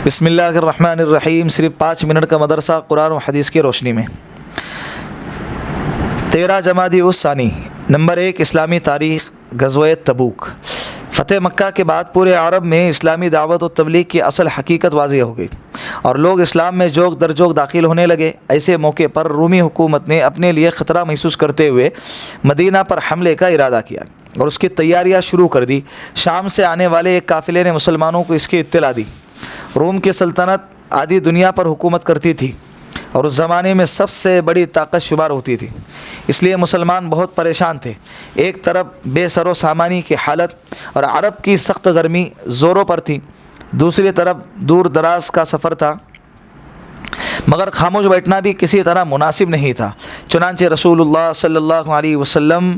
بسم اللہ الرحمن الرحیم. صرف 5 منٹ کا مدرسہ قرآن و حدیث کی روشنی میں. 13 جمادی الثانی. نمبر 1 اسلامی تاریخ. غزوہ تبوک. فتح مکہ کے بعد پورے عرب میں اسلامی دعوت و تبلیغ کی اصل حقیقت واضح ہو گئی اور لوگ اسلام میں جوگ در جوگ داخل ہونے لگے. ایسے موقع پر رومی حکومت نے اپنے لیے خطرہ محسوس کرتے ہوئے مدینہ پر حملے کا ارادہ کیا اور اس کی تیاریاں شروع کر دی. شام سے آنے والے ایک قافلے نے مسلمانوں کو اس کی اطلاع دی. روم کی سلطنت آدھی دنیا پر حکومت کرتی تھی اور اس زمانے میں سب سے بڑی طاقت شمار ہوتی تھی. اس لیے مسلمان بہت پریشان تھے. ایک طرف بے سر و سامانی کی حالت اور عرب کی سخت گرمی زوروں پر تھی، دوسری طرف دور دراز کا سفر تھا، مگر خاموش بیٹھنا بھی کسی طرح مناسب نہیں تھا. چنانچہ رسول اللہ صلی اللہ علیہ وسلم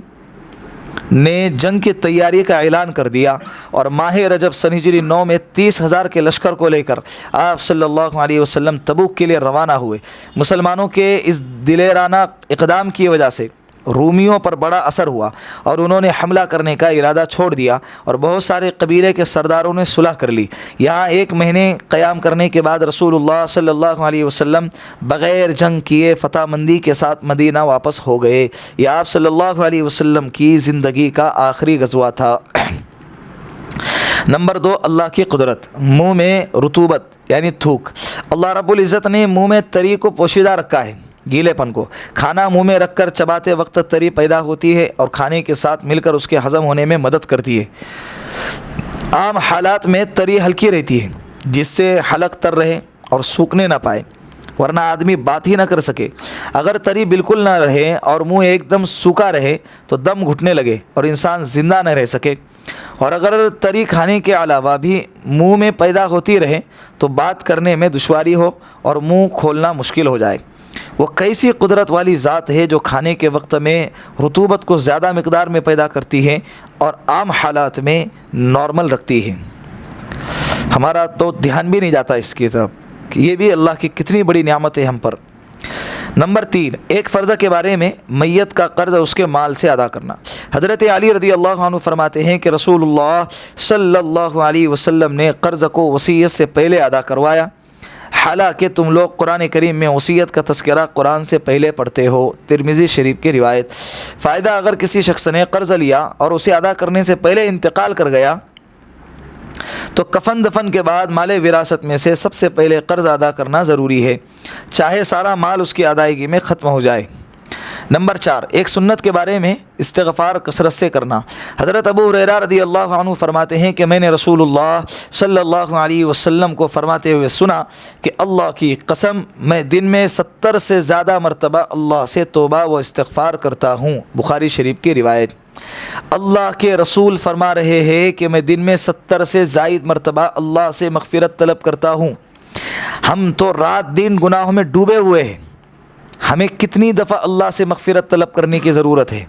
نے جنگ کی تیاری کا اعلان کر دیا اور ماہ رجب سن ہجری 9 میں 30,000 کے لشکر کو لے کر آپ صلی اللہ علیہ وسلم تبوک کے لیے روانہ ہوئے. مسلمانوں کے اس دلیرانہ اقدام کی وجہ سے رومیوں پر بڑا اثر ہوا اور انہوں نے حملہ کرنے کا ارادہ چھوڑ دیا اور بہت سارے قبیلے کے سرداروں نے صلح کر لی. یہاں 1 مہینے قیام کرنے کے بعد رسول اللہ صلی اللہ علیہ وسلم بغیر جنگ کیے فتح مندی کے ساتھ مدینہ واپس ہو گئے. یہ آپ صلی اللہ علیہ وسلم کی زندگی کا آخری غزوہ تھا. نمبر 2 اللہ کی قدرت. منہ میں رطوبت یعنی تھوک. اللہ رب العزت نے منہ میں تری کو پوشیدہ رکھا ہے. گیلے پن کو کھانا منہ میں رکھ کر چباتے وقت تری پیدا ہوتی ہے اور کھانے کے ساتھ مل کر اس کے ہضم ہونے میں مدد کرتی ہے. عام حالات میں تری ہلکی رہتی ہے جس سے حلق تر رہے اور سوکھنے نہ پائے، ورنہ آدمی بات ہی نہ کر سکے. اگر تری بالکل نہ رہے اور منہ ایک دم سوکھا رہے تو دم گھٹنے لگے اور انسان زندہ نہ رہ سکے. اور اگر تری کھانے کے علاوہ بھی منہ میں پیدا ہوتی رہے تو بات کرنے میں دشواری ہو اور منہ کھولنا مشکل ہو جائے. وہ کیسی قدرت والی ذات ہے جو کھانے کے وقت میں رطوبت کو زیادہ مقدار میں پیدا کرتی ہے اور عام حالات میں نارمل رکھتی ہے. ہمارا تو دھیان بھی نہیں جاتا اس کی طرف کہ یہ بھی اللہ کی کتنی بڑی نعمت ہے ہم پر. نمبر 3 ایک فرض کے بارے میں میت کا قرض اس کے مال سے ادا کرنا. حضرت علی رضی اللہ عنہ فرماتے ہیں کہ رسول اللہ صلی اللہ علیہ وسلم نے قرض کو وصیت سے پہلے ادا کروایا، حالانکہ تم لوگ قرآن کریم میں وصیت کا تذکرہ قرآن سے پہلے پڑھتے ہو. ترمذی شریف کی روایت. فائدہ: اگر کسی شخص نے قرض لیا اور اسے ادا کرنے سے پہلے انتقال کر گیا تو کفن دفن کے بعد مال وراثت میں سے سب سے پہلے قرض ادا کرنا ضروری ہے، چاہے سارا مال اس کی ادائیگی میں ختم ہو جائے. نمبر 4 ایک سنت کے بارے میں استغفار کثرت سے کرنا. حضرت ابو ہریرہ رضی اللہ عنہ فرماتے ہیں کہ میں نے رسول اللہ صلی اللہ علیہ وسلم کو فرماتے ہوئے سنا کہ اللہ کی قسم میں دن میں 70 سے زیادہ مرتبہ اللہ سے توبہ و استغفار کرتا ہوں. بخاری شریف کی روایت. اللہ کے رسول فرما رہے ہیں کہ میں دن میں 70 سے زائد مرتبہ اللہ سے مغفرت طلب کرتا ہوں. ہم تو رات دن گناہوں میں ڈوبے ہوئے ہیں. ہمیں کتنی دفعہ اللہ سے مغفرت طلب کرنے کی ضرورت ہے.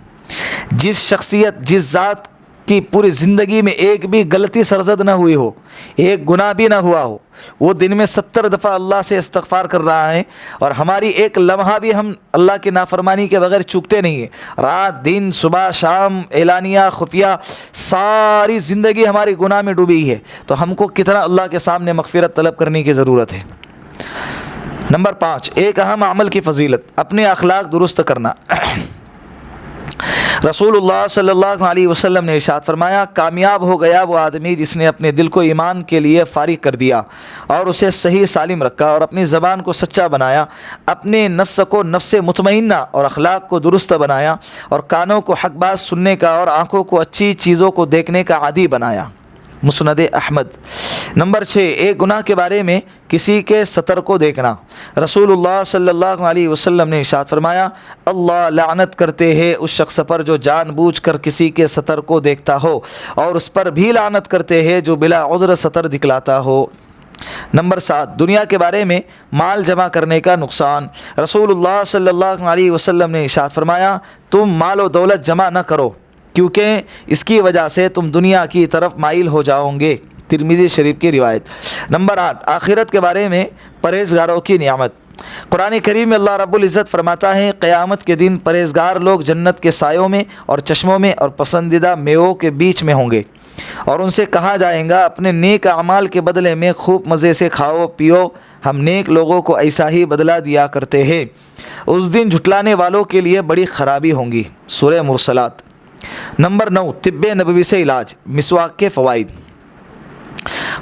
جس شخصیت جس ذات کی پوری زندگی میں ایک بھی غلطی سرزد نہ ہوئی ہو، ایک گناہ بھی نہ ہوا ہو، وہ دن میں 70 دفعہ اللہ سے استغفار کر رہا ہے اور ہماری ایک لمحہ بھی ہم اللہ کی نافرمانی کے بغیر چوکتے نہیں ہیں. رات دن صبح شام اعلانیہ خفیہ ساری زندگی ہماری گناہ میں ڈوبی ہے، تو ہم کو کتنا اللہ کے سامنے مغفرت طلب کرنے کی ضرورت ہے. نمبر 5 ایک اہم عمل کی فضیلت. اپنے اخلاق درست کرنا. رسول اللہ صلی اللہ علیہ وسلم نے ارشاد فرمایا، کامیاب ہو گیا وہ آدمی جس نے اپنے دل کو ایمان کے لیے فارغ کر دیا اور اسے صحیح سالم رکھا اور اپنی زبان کو سچا بنایا، اپنے نفس کو نفس مطمئنہ اور اخلاق کو درست بنایا اور کانوں کو حق بات سننے کا اور آنکھوں کو اچھی چیزوں کو دیکھنے کا عادی بنایا. مسند احمد. نمبر 6 ایک گناہ کے بارے میں کسی کے سطر کو دیکھنا. رسول اللہ صلی اللہ علیہ وسلم نے ارشاد فرمایا، اللہ لعنت کرتے ہیں اس شخص پر جو جان بوجھ کر کسی کے سطر کو دیکھتا ہو، اور اس پر بھی لعنت کرتے ہیں جو بلا عذر سطر دکھلاتا ہو. نمبر 7 دنیا کے بارے میں مال جمع کرنے کا نقصان. رسول اللہ صلی اللہ علیہ وسلم نے ارشاد فرمایا، تم مال و دولت جمع نہ کرو کیونکہ اس کی وجہ سے تم دنیا کی طرف مائل ہو جاؤ گے. ترمذی شریف کی روایت. نمبر 8 آخرت کے بارے میں پرہیزگاروں کی نعمت. قرآن کریم میں اللہ رب العزت فرماتا ہے قیامت کے دن پرہیزگار لوگ جنت کے سایوں میں اور چشموں میں اور پسندیدہ میووں کے بیچ میں ہوں گے، اور ان سے کہا جائے گا اپنے نیک اعمال کے بدلے میں خوب مزے سے کھاؤ پیو، ہم نیک لوگوں کو ایسا ہی بدلہ دیا کرتے ہیں۔ اس دن جھٹلانے والوں کے لیے بڑی خرابی ہوں گی۔ سورہ مرسلات۔ نمبر 9، طب نبوی سے علاج، مسواک کے فوائد۔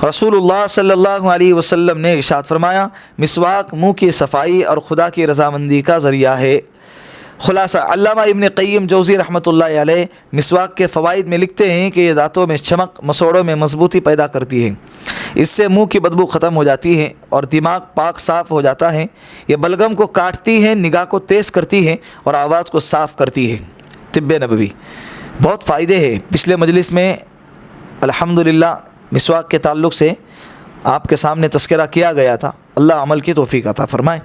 رسول اللہ صلی اللہ علیہ وسلم نے ارشاد فرمایا مسواک منہ کی صفائی اور خدا کی رضامندی کا ذریعہ ہے۔ خلاصہ، علامہ ابن قیم جوزی رحمۃ اللہ علیہ مسواک کے فوائد میں لکھتے ہیں کہ یہ دانتوں میں چمک، مسوڑوں میں مضبوطی پیدا کرتی ہے، اس سے منہ کی بدبو ختم ہو جاتی ہے اور دماغ پاک صاف ہو جاتا ہے۔ یہ بلغم کو کاٹتی ہے، نگاہ کو تیز کرتی ہے اور آواز کو صاف کرتی ہے۔ طب نبوی، بہت فائدے ہیں۔ پچھلے مجلس میں الحمدللہ مسواک کے تعلق سے آپ کے سامنے تذکرہ کیا گیا تھا، اللہ عمل کی توفیق عطا فرمائے۔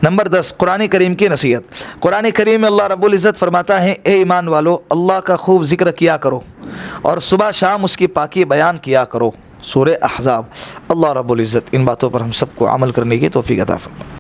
نمبر 10، قرآن کریم کی نصیحت۔ قرآن کریم میں اللہ رب العزت فرماتا ہے اے ایمان والو، اللہ کا خوب ذکر کیا کرو اور صبح شام اس کی پاکی بیان کیا کرو۔ سورہ احزاب۔ اللہ رب العزت ان باتوں پر ہم سب کو عمل کرنے کی توفیق عطا فرمائے۔